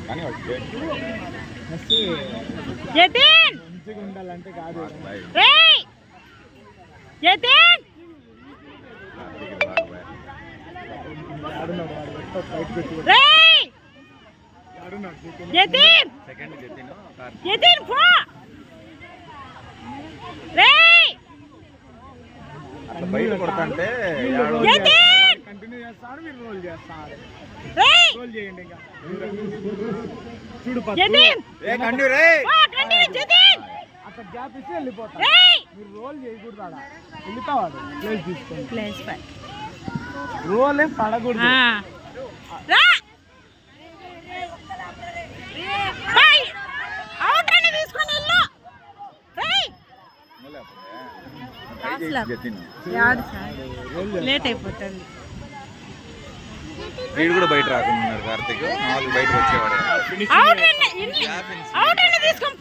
కానీ మంచిగా ఉండాలంటే కాదు అట్లా బయట కొడతాంటే కంటిన్యూ చేస్తాడు, మీరు రోల్ చేస్తారు. రోల్ చేయండి ఇంకా చూడు అక్కడ గ్యాప్ ఇస్తే వెళ్ళిపోతాడు. మీరు రోల్ చేయకూడదు, ఆడ వెళ్ళిపోవాడు. ప్లేస్ తీసుకోండి, రోల్ ఏం పడకూడదు. లేట్ అయిపోతుంది. వీడు కూడా బయట రాకుండా కార్తీక్, మామూలు బయటకు వచ్చేవాడు. తీసుకొని